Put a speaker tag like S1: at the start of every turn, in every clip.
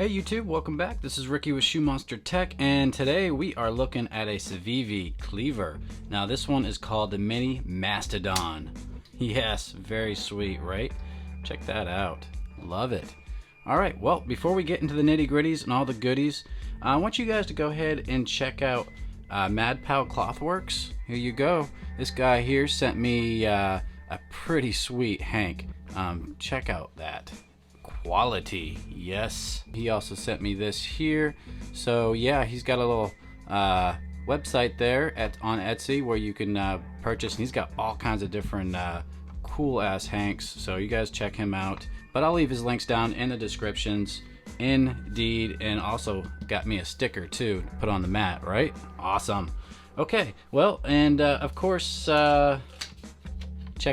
S1: Hey YouTube, welcome back. This is Ricky with Shoemonstertech, and today we are looking at a CIVIVI cleaver. Now this one is called the Mini Mastodon. Yes, very sweet, right? Check that out. Love it. Alright, well, before we get into the nitty-gritties and all the goodies, I want you guys to go ahead and check out MadPal Clothworks. Here you go. This guy here sent me a pretty sweet Hank. Check out that quality. Yes, he also sent me this here. So yeah, he's got a little website there on Etsy where you can purchase, and he's got all kinds of different cool ass Hanks, so you guys check him out. But I'll leave his links down in the descriptions. Indeed. And also got me a sticker too to put on the mat, right? Awesome. Okay, well, and of course check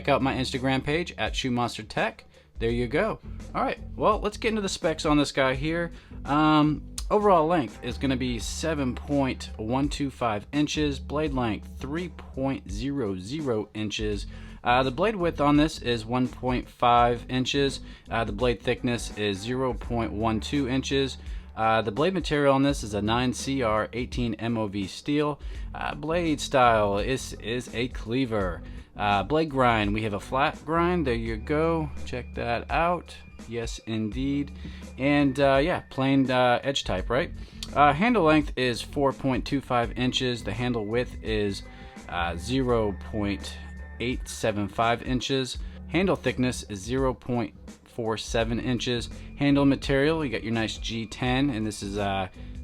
S1: out my Instagram page at Shoemonstertech. There you go. Alright, well, let's get into the specs on this guy here. Overall length is going to be 7.125 inches. Blade length 3.00 inches. The blade width on this is 1.5 inches. The blade thickness is 0.12 inches. The blade material on this is a 9CR 18 MOV steel. Blade style is a cleaver. Blade grind, we have a flat grind. There you go. Check that out. Yes, indeed. And yeah, plain edge type, right? Handle length is 4.25 inches. The handle width is 0.875 inches. Handle thickness is 0.47 inches. Handle material, you got your nice G10, and this is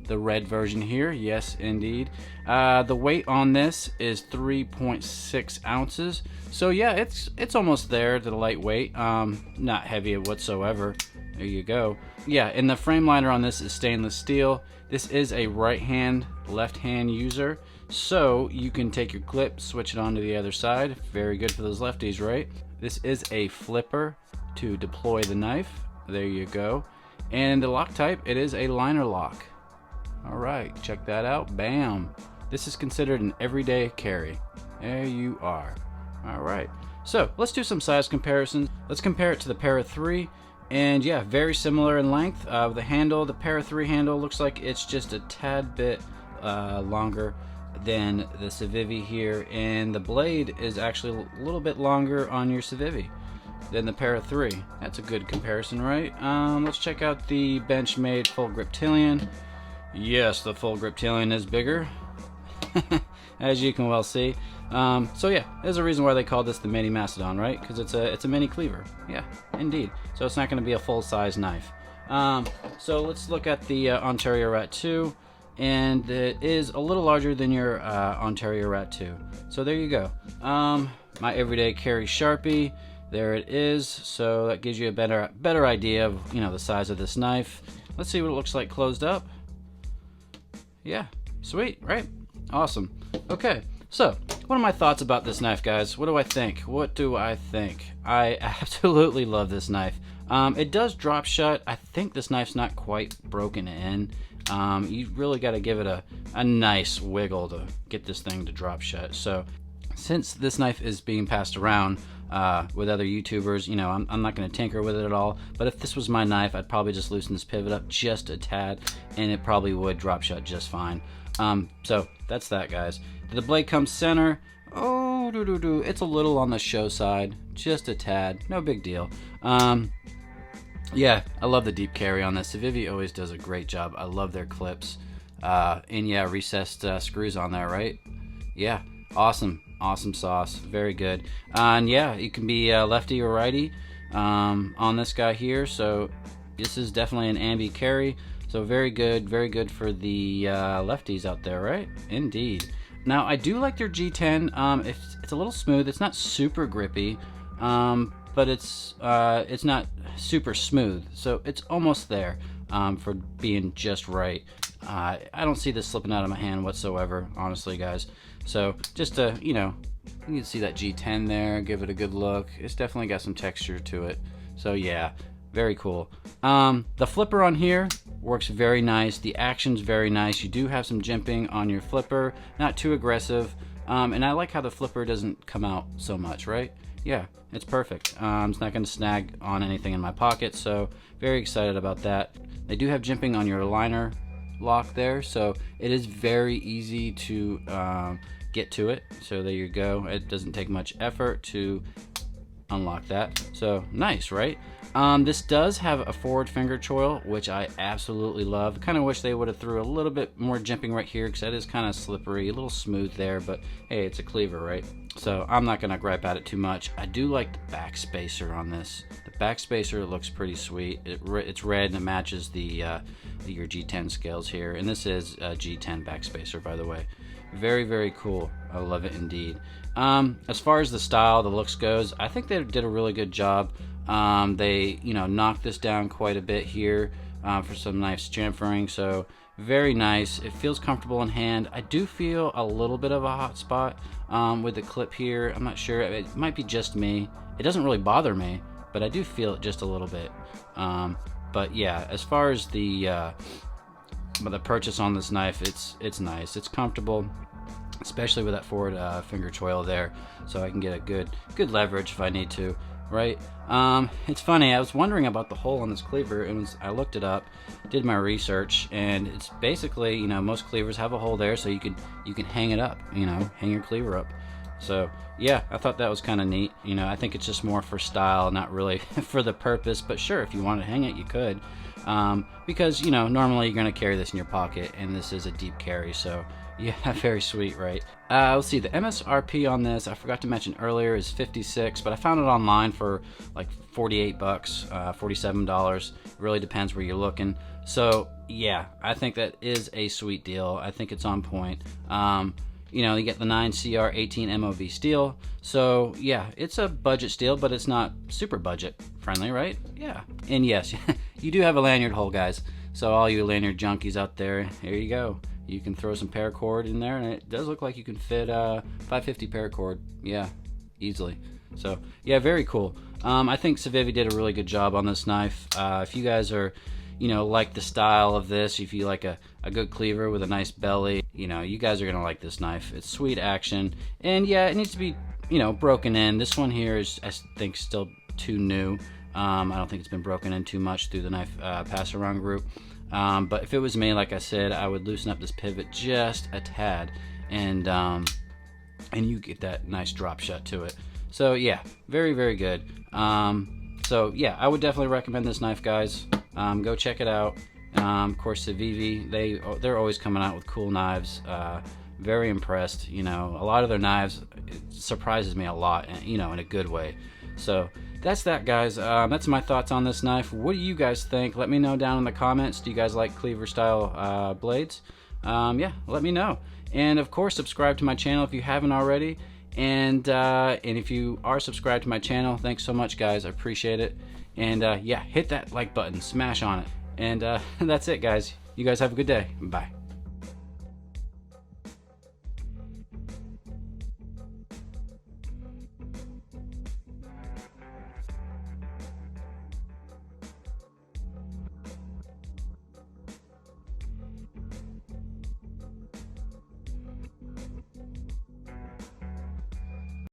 S1: the red version here. Yes, indeed. The weight on this is 3.6 ounces. So yeah, it's almost there to the lightweight. Not heavy whatsoever. There you go. Yeah, and the frame liner on this is stainless steel. This is a right hand, left hand user. So you can take your clip, switch it onto the other side. Very good for those lefties, right? This is a flipper to deploy the knife. There you go. And the lock type, it is a liner lock. Alright, check that out. Bam! This is considered an everyday carry. There you are. Alright, so let's do some size comparisons. Let's compare it to the Para 3. And yeah, very similar in length. The handle, the Para 3 handle looks like it's just a tad bit longer than the CIVIVI here. And the blade is actually a little bit longer on your CIVIVI than the Para 3. That's a good comparison, right? Let's check out the Benchmade Full Griptilian. Yes, the Full Griptilian is bigger, as you can well see. So yeah, there's a reason why they call this the Mini Mastodon, right? Because it's a mini cleaver. Yeah, indeed. So it's not going to be a full-size knife. So let's look at the Ontario Rat 2, and it is a little larger than your Ontario Rat 2. So there you go. My everyday carry Sharpie. There it is. So that gives you a better idea of the size of this knife. Let's see what it looks like closed up. Yeah, sweet, right? Awesome. Okay, so what are my thoughts about this knife, guys? What do I think? What do I think? I absolutely love this knife. It does drop shut. I think this knife's not quite broken in. You really got to give it a nice wiggle to get this thing to drop shut. So since this knife is being passed around with other YouTubers, I'm not going to tinker with it at all. But if this was my knife, I'd probably just loosen this pivot up just a tad, and it probably would drop shut just fine. So that's that, guys. The blade comes center. Oh, it's a little on the show side, just a tad, no big deal. Yeah, I love the deep carry on this. CIVIVI always does a great job. I love their clips. And yeah, recessed screws on there, right? Yeah, awesome. Awesome sauce. Very good. And yeah, you can be lefty or righty on this guy here. So this is definitely an ambi carry. So very good for the lefties out there, right? Indeed. Now I do like their G10. It's a little smooth. It's not super grippy, but it's not super smooth. So it's almost there for being just right. I don't see this slipping out of my hand whatsoever, honestly, guys. So just to, you can see that G10 there, give it a good look. It's definitely got some texture to it. So yeah, very cool. The flipper on here works very nice. The action's very nice. You do have some jimping on your flipper, not too aggressive. And I like how the flipper doesn't come out so much, right? yeah, it's perfect. It's not going to snag on anything in my pocket, so very excited about that. They do have jimping on your liner lock there, so it is very easy to get to it. So there you go. It doesn't take much effort to unlock that. So nice, right? This does have a forward finger choil, which I absolutely love. Kind of wish they would have threw a little bit more jimping right here, because that is kind of slippery, a little smooth there, but hey, it's a cleaver, right? So I'm not gonna gripe at it too much. I do like the back spacer on this. The back spacer looks pretty sweet. It's red and it matches your G10 scales here, and this is a G10 back spacer, by the way. Very, very cool. I love it indeed. As far as the style, the looks goes, I think they did a really good job. They, knocked this down quite a bit here for some nice chamfering, so very nice. It feels comfortable in hand. I do feel a little bit of a hot spot with the clip here. I'm not sure. It might be just me. It doesn't really bother me, but I do feel it just a little bit. But yeah, as far as the purchase on this knife, it's nice. It's comfortable, especially with that forward finger choil there, so I can get a good leverage if I need to, right? It's funny, I was wondering about the hole on this cleaver, and I looked it up, did my research, and it's basically, most cleavers have a hole there, so you can hang it up, hang your cleaver up. So yeah, I thought that was kind of neat. I think it's just more for style, not really for the purpose, but sure, if you want to hang it, you could. Because normally you're going to carry this in your pocket, and this is a deep carry, so yeah, very sweet, right? Let's see, the MSRP on this, I forgot to mention earlier, is 56, but I found it online for like 48 bucks, $47. Really depends where you're looking. So yeah, I think that is a sweet deal. I think it's on point. You get the 9CR 18 MOV steel. So yeah, it's a budget steel, but it's not super budget friendly, right? Yeah. And yes, you do have a lanyard hole, guys. So all you lanyard junkies out there, here you go. You can throw some paracord in there, and it does look like you can fit 550 paracord. Yeah, easily. So yeah, very cool. I think CIVIVI did a really good job on this knife. If you guys are, like the style of this, if you like a good cleaver with a nice belly, you guys are gonna like this knife. It's sweet action, and yeah, it needs to be, broken in. This one here is, I think, still too new. I don't think it's been broken in too much through the knife pass around group. But if it was me, like I said, I would loosen up this pivot just a tad, and you get that nice drop shut to it. So yeah, very, very good. So yeah, I would definitely recommend this knife, guys. Go check it out. Of course, CIVIVI, they're always coming out with cool knives. Very impressed. A lot of their knives, it surprises me a lot, in a good way. So that's that, guys. That's my thoughts on this knife. What do you guys think? Let me know down in the comments. Do you guys like cleaver style blades? Yeah, let me know. And of course, subscribe to my channel if you haven't already. And if you are subscribed to my channel, thanks so much, guys. I appreciate it. And yeah, hit that like button, smash on it. And that's it, guys. You guys have a good day. Bye.